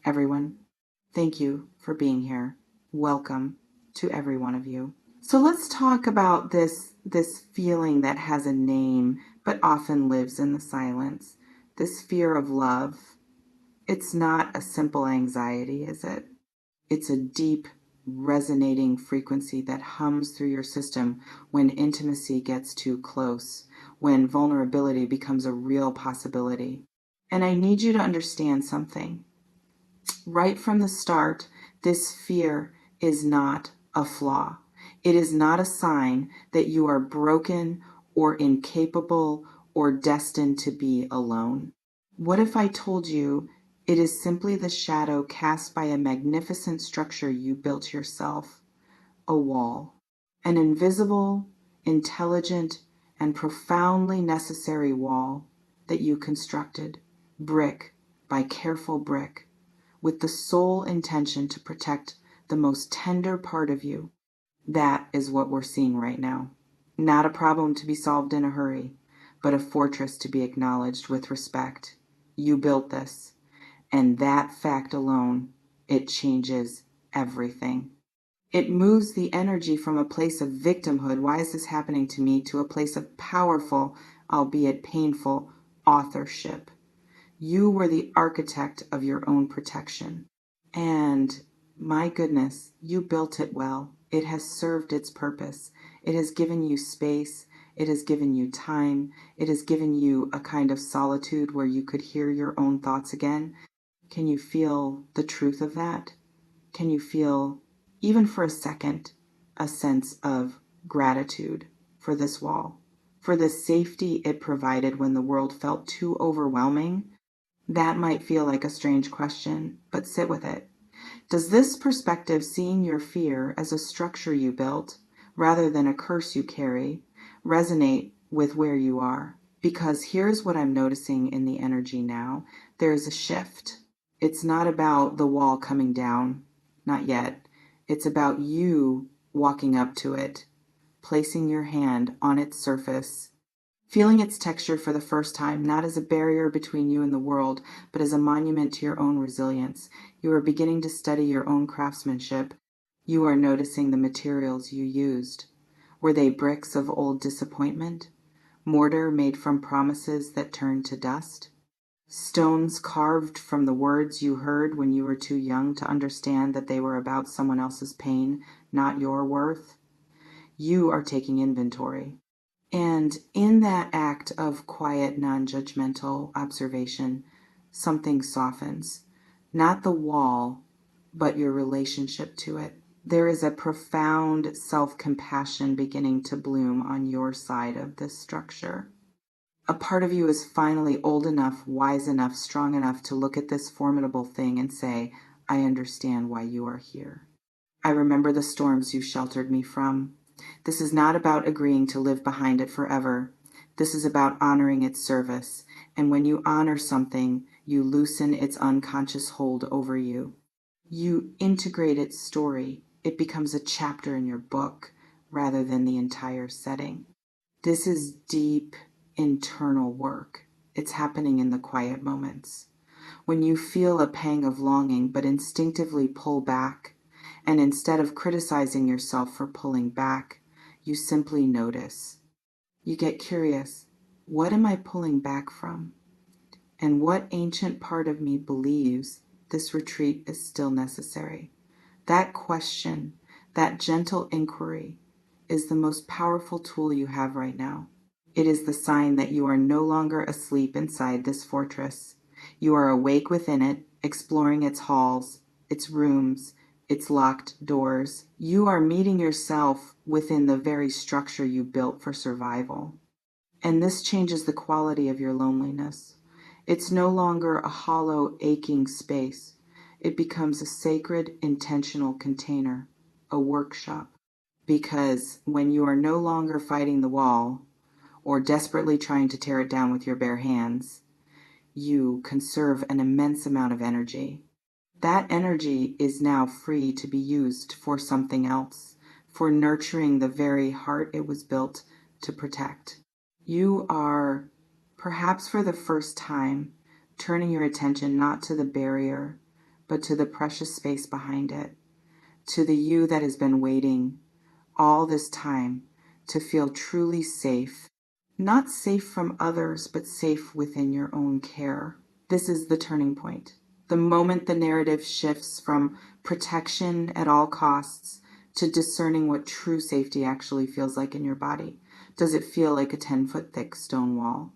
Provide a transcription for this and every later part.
everyone. Thank you for being here. Welcome to every one of you. So let's talk about this feeling that has a name but often lives in the silence. This fear of love. It's not a simple anxiety, is it? It's a deep, resonating frequency that hums through your system when intimacy gets too close, when vulnerability becomes a real possibility. And I need you to understand something. Right from the start, this fear is not a flaw. It is not a sign that you are broken or incapable or destined to be alone. What if I told you it is simply the shadow cast by a magnificent structure you built yourself, a wall, an invisible, intelligent, and profoundly necessary wall that you constructed, brick by careful brick, with the sole intention to protect the most tender part of you. That is what we're seeing right now. Not a problem to be solved in a hurry, but a fortress to be acknowledged with respect. You built this, and that fact alone, it changes everything. It moves the energy from a place of victimhood, why is this happening to me, to a place of powerful, albeit painful, authorship. You were the architect of your own protection. And my goodness, you built it well. It has served its purpose. It has given you space. It has given you time. It has given you a kind of solitude where you could hear your own thoughts again. Can you feel the truth of that? Can you feel, even for a second, a sense of gratitude for this wall, for the safety it provided when the world felt too overwhelming? That might feel like a strange question, but sit with it. Does this perspective, seeing your fear as a structure you built, rather than a curse you carry, resonate with where you are? Because here's what I'm noticing in the energy now. There is a shift. It's not about the wall coming down, not yet. It's about you walking up to it, placing your hand on its surface, feeling its texture for the first time, not as a barrier between you and the world, but as a monument to your own resilience. You are beginning to study your own craftsmanship. You are noticing the materials you used. Were they bricks of old disappointment? Mortar made from promises that turned to dust? Stones carved from the words you heard when you were too young to understand that they were about someone else's pain, not your worth? You are taking inventory. And in that act of quiet, non-judgmental observation, something softens. Not the wall, but your relationship to it. There is a profound self-compassion beginning to bloom on your side of this structure. A part of you is finally old enough, wise enough, strong enough to look at this formidable thing and say, I understand why you are here. I remember the storms you sheltered me from. This is not about agreeing to live behind it forever. This is about honoring its service. And when you honor something, you loosen its unconscious hold over you. You integrate its story. It becomes a chapter in your book rather than the entire setting. This is deep internal work. It's happening in the quiet moments. When you feel a pang of longing but instinctively pull back, and instead of criticizing yourself for pulling back, you simply notice. You get curious. What am I pulling back from? And what ancient part of me believes this retreat is still necessary? That question, that gentle inquiry, is the most powerful tool you have right now. It is the sign that you are no longer asleep inside this fortress. You are awake within it, exploring its halls, its rooms, its locked doors. You are meeting yourself within the very structure you built for survival. And this changes the quality of your loneliness. It's no longer a hollow, aching space. It becomes a sacred, intentional container, a workshop. Because when you are no longer fighting the wall, or desperately trying to tear it down with your bare hands, you conserve an immense amount of energy. That energy is now free to be used for something else, for nurturing the very heart it was built to protect. You are, perhaps for the first time, turning your attention not to the barrier, but to the precious space behind it, to the you that has been waiting all this time to feel truly safe, not safe from others, but safe within your own care. This is the turning point. The moment the narrative shifts from protection at all costs to discerning what true safety actually feels like in your body. Does it feel like a 10-foot thick stone wall?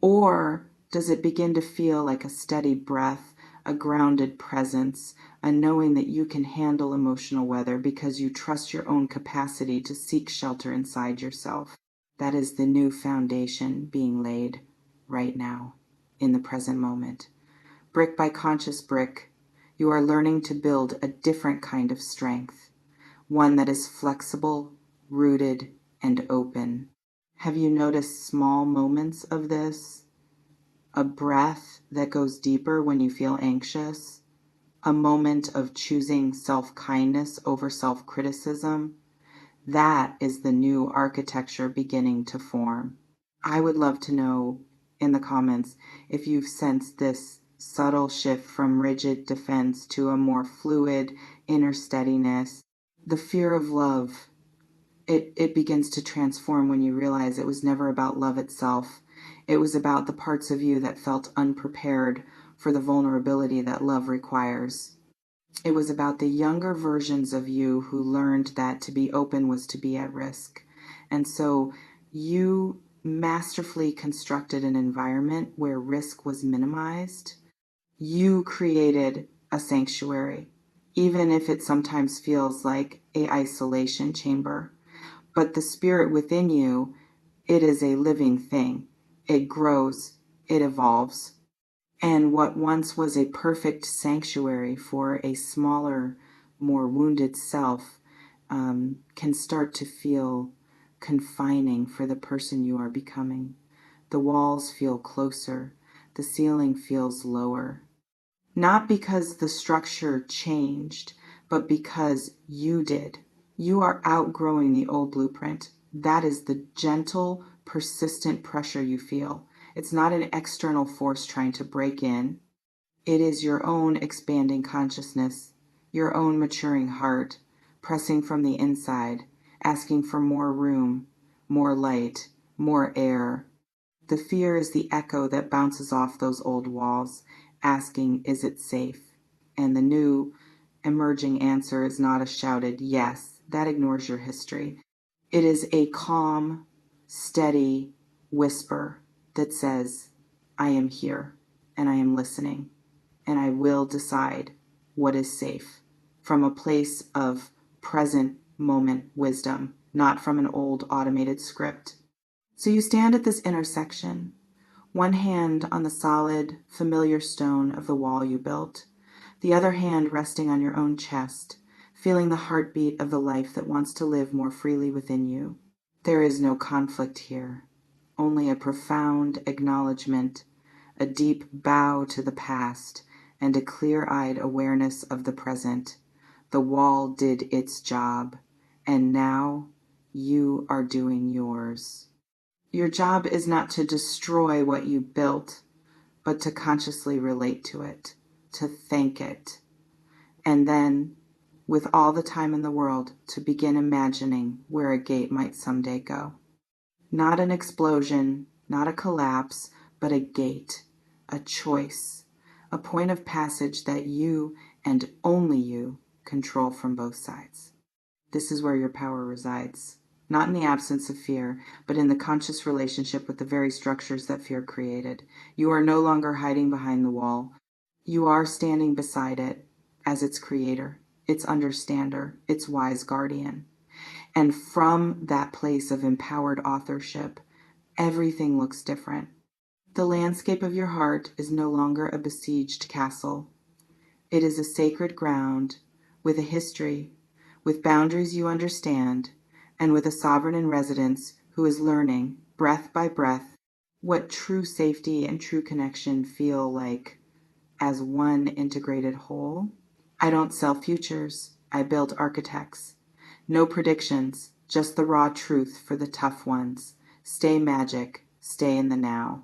Or does it begin to feel like a steady breath, a grounded presence, a knowing that you can handle emotional weather because you trust your own capacity to seek shelter inside yourself? That is the new foundation being laid right now, in the present moment. Brick by conscious brick, you are learning to build a different kind of strength, one that is flexible, rooted, and open. Have you noticed small moments of this? A breath that goes deeper when you feel anxious, a moment of choosing self-kindness over self-criticism. That is the new architecture beginning to form. I would love to know in the comments if you've sensed this subtle shift from rigid defense to a more fluid inner steadiness. The fear of love, it begins to transform when you realize it was never about love itself. It was about the parts of you that felt unprepared for the vulnerability that love requires. It was about the younger versions of you who learned that to be open was to be at risk. And so you masterfully constructed an environment where risk was minimized. You created a sanctuary, even if it sometimes feels like an isolation chamber. But the spirit within you, it is a living thing. It grows, it evolves. And what once was a perfect sanctuary for a smaller, more wounded self can start to feel confining for the person you are becoming. The walls feel closer, the ceiling feels lower. Not because the structure changed, but because you did. You are outgrowing the old blueprint. That is the gentle, persistent pressure you feel. It's not an external force trying to break in. It is your own expanding consciousness, your own maturing heart, pressing from the inside, asking for more room, more light, more air. The fear is the echo that bounces off those old walls, asking, is it safe? And the new, emerging answer is not a shouted yes. That ignores your history. It is a calm, steady whisper that says, I am here, and I am listening, and I will decide what is safe from a place of present moment wisdom, not from an old automated script. So you stand at this intersection, one hand on the solid, familiar stone of the wall you built, the other hand resting on your own chest, feeling the heartbeat of the life that wants to live more freely within you. There is no conflict here, only a profound acknowledgement, a deep bow to the past, and a clear-eyed awareness of the present. The wall did its job, and now you are doing yours. Your job is not to destroy what you built, but to consciously relate to it, to thank it, and then, with all the time in the world, to begin imagining where a gate might someday go. Not an explosion, not a collapse, but a gate, a choice, a point of passage that you and only you control from both sides. This is where your power resides, not in the absence of fear, but in the conscious relationship with the very structures that fear created. You are no longer hiding behind the wall. You are standing beside it as its creator, its understander, its wise guardian. And from that place of empowered authorship, everything looks different. The landscape of your heart is no longer a besieged castle. It is a sacred ground with a history, with boundaries you understand, and with a sovereign in residence who is learning, breath by breath, what true safety and true connection feel like as one integrated whole. I don't sell futures, I build architects. No predictions, just the raw truth for the tough ones. Stay magic, stay in the now.